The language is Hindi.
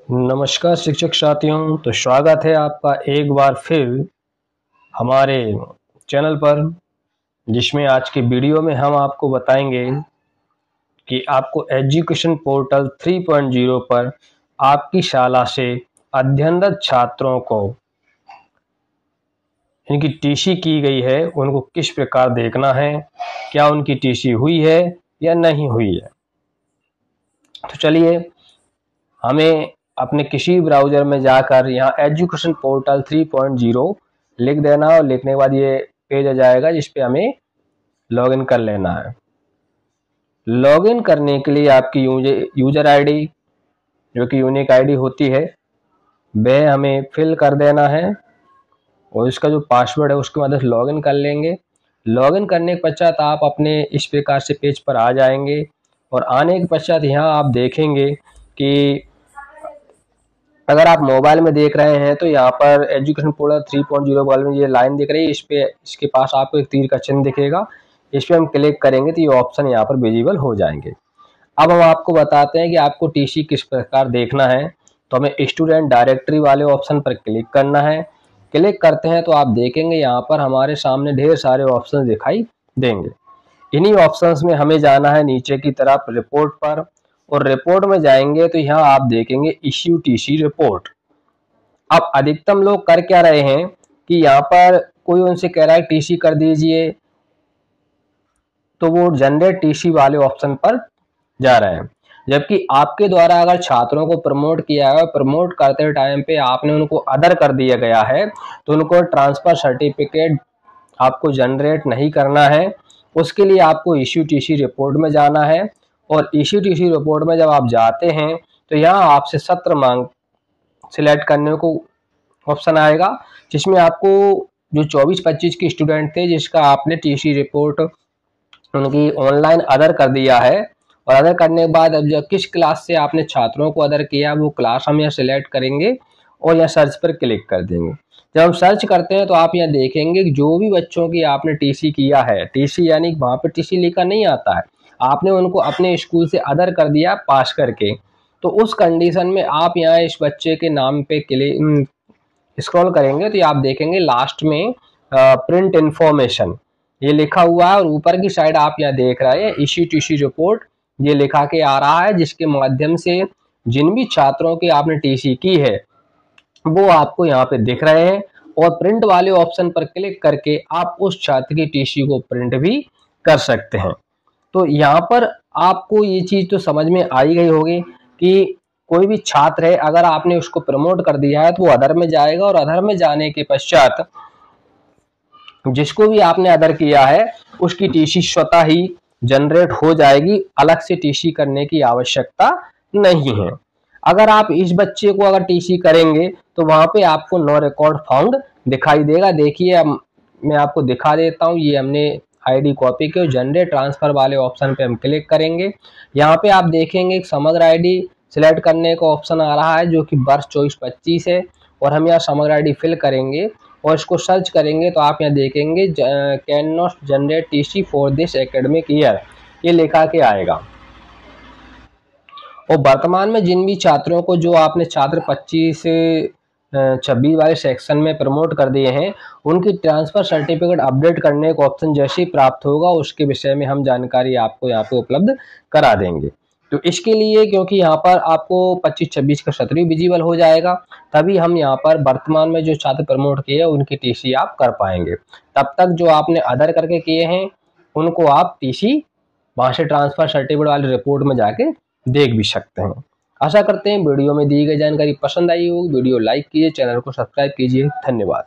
नमस्कार शिक्षक साथियों। तो स्वागत है आपका एक बार फिर हमारे चैनल पर, जिसमें आज की वीडियो में हम आपको बताएंगे कि आपको एजुकेशन पोर्टल 3.0 पर आपकी शाला से अध्ययनरत छात्रों को इनकी टीसी की गई है, उनको किस प्रकार देखना है, क्या उनकी टीसी हुई है या नहीं हुई है। तो चलिए हमें अपने किसी ब्राउज़र में जाकर यहाँ एजुकेशन पोर्टल 3.0 लिख देना और लिखने के बाद ये पेज आ जाएगा जिस पे हमें लॉगिन कर लेना है। लॉगिन करने के लिए आपकी यूजर आईडी जो कि यूनिक आईडी होती है वह हमें फिल कर देना है और इसका जो पासवर्ड है उसके मदद से लॉगिन कर लेंगे। लॉगिन करने के पश्चात आप अपने इस प्रकार से पेज पर आ जाएंगे और आने के पश्चात यहाँ आप देखेंगे कि अगर आप मोबाइल में देख रहे हैं तो यहाँ पर एजुकेशन पोर्टल 3.0 बगल में ये लाइन दिख रही है, इसके पास आपको एक तीर का चिन्ह दिखेगा। इस पर हम क्लिक करेंगे तो ये ऑप्शन यहाँ पर विजिबल हो जाएंगे। अब हम आपको बताते हैं कि आपको टीसी किस प्रकार देखना है। तो हमें स्टूडेंट डायरेक्टरी वाले ऑप्शन पर क्लिक करना है। क्लिक करते हैं तो आप देखेंगे यहाँ पर हमारे सामने ढेर सारे ऑप्शन दिखाई देंगे। इन्हीं ऑप्शंस में हमें जाना है नीचे की तरफ रिपोर्ट पर, और रिपोर्ट में जाएंगे तो यहाँ आप देखेंगे इश्यू टीसी रिपोर्ट। अब अधिकतम लोग कर क्या रहे हैं कि यहाँ पर कोई उनसे कह रहा है टीसी कर दीजिए तो वो जनरेट टीसी वाले ऑप्शन पर जा रहे हैं, जबकि आपके द्वारा अगर छात्रों को प्रमोट किया है, प्रमोट करते टाइम पे आपने उनको अदर कर दिया गया है तो उनको ट्रांसफर सर्टिफिकेट आपको जनरेट नहीं करना है। उसके लिए आपको इश्यू टीसी रिपोर्ट में जाना है और इश्यू टीसी रिपोर्ट में जब आप जाते हैं तो यहाँ आपसे सत्र मांग सिलेक्ट करने को ऑप्शन आएगा, जिसमें आपको जो 24-25 के स्टूडेंट थे जिसका आपने टीसी रिपोर्ट उनकी ऑनलाइन अदर कर दिया है, और अदर करने के बाद अब जब किस क्लास से आपने छात्रों को अदर किया वो क्लास हम यहाँ सिलेक्ट करेंगे और यहाँ सर्च पर क्लिक कर देंगे। जब हम सर्च करते हैं तो आप यहाँ देखेंगे कि जो भी बच्चों की आपने टीसी किया है, टीसी यानी वहाँ पर टीसी लिखा नहीं आता है, आपने उनको अपने स्कूल से अदर कर दिया पास करके, तो उस कंडीशन में आप यहाँ इस बच्चे के नाम पे क्लिक स्क्रॉल करेंगे तो आप देखेंगे लास्ट में प्रिंट इन्फॉर्मेशन ये लिखा हुआ है और ऊपर की साइड आप यहाँ देख रहे हैं इश्यू टीसी रिपोर्ट ये लिखा के आ रहा है, जिसके माध्यम से जिन भी छात्रों की आपने टीसी की है वो आपको यहाँ पे दिख रहे हैं, और प्रिंट वाले ऑप्शन पर क्लिक करके आप उस छात्र की टीसी को प्रिंट भी कर सकते हैं। तो यहाँ पर आपको ये चीज तो समझ में आई गई होगी कि कोई भी छात्र है अगर आपने उसको प्रमोट कर दिया है तो वो अदर में जाएगा, और अदर में जाने के पश्चात जिसको भी आपने अदर किया है उसकी टीसी स्वतः ही जनरेट हो जाएगी, अलग से टीसी करने की आवश्यकता नहीं है। अगर आप इस बच्चे को अगर टीसी करेंगे तो वहां पे आपको नो रिकॉर्ड फाउंड दिखाई देगा। देखिए मैं आपको दिखा देता हूँ, ये हमने आईडी कॉपी के जनरेट ट्रांसफर वाले ऑप्शन पे हम क्लिक करेंगे। यहाँ पे आप देखेंगे एक समग्र आईडी सिलेक्ट करने का ऑप्शन आ रहा है जो कि वर्ष 24-25 है, और हम यहाँ समग्र आईडी फिल करेंगे और इसको सर्च करेंगे तो आप यहाँ देखेंगे can not generate TC for this academic year ये लिखा के आएगा। और वर्तमान में जिन भी छात्रों को जो आपने छात्र 25 से 26 वाले सेक्शन में प्रमोट कर दिए हैं उनकी ट्रांसफर सर्टिफिकेट अपडेट करने का ऑप्शन जैसे ही प्राप्त होगा उसके विषय में हम जानकारी आपको यहाँ पे उपलब्ध करा देंगे। तो इसके लिए क्योंकि यहाँ पर आपको 25-26 का सत्र विजिबल हो जाएगा, तभी हम यहाँ पर वर्तमान में जो छात्र प्रमोट किए हैं उनकी टीसी आप कर पाएंगे। तब तक जो आपने अदर करके किए हैं उनको आप टीसी वहां से ट्रांसफर सर्टिफिकेट वाले रिपोर्ट में जाके देख भी सकते हैं। आशा करते हैं वीडियो में दी गई जानकारी पसंद आई होगी। वीडियो लाइक कीजिए, चैनल को सब्सक्राइब कीजिए। धन्यवाद।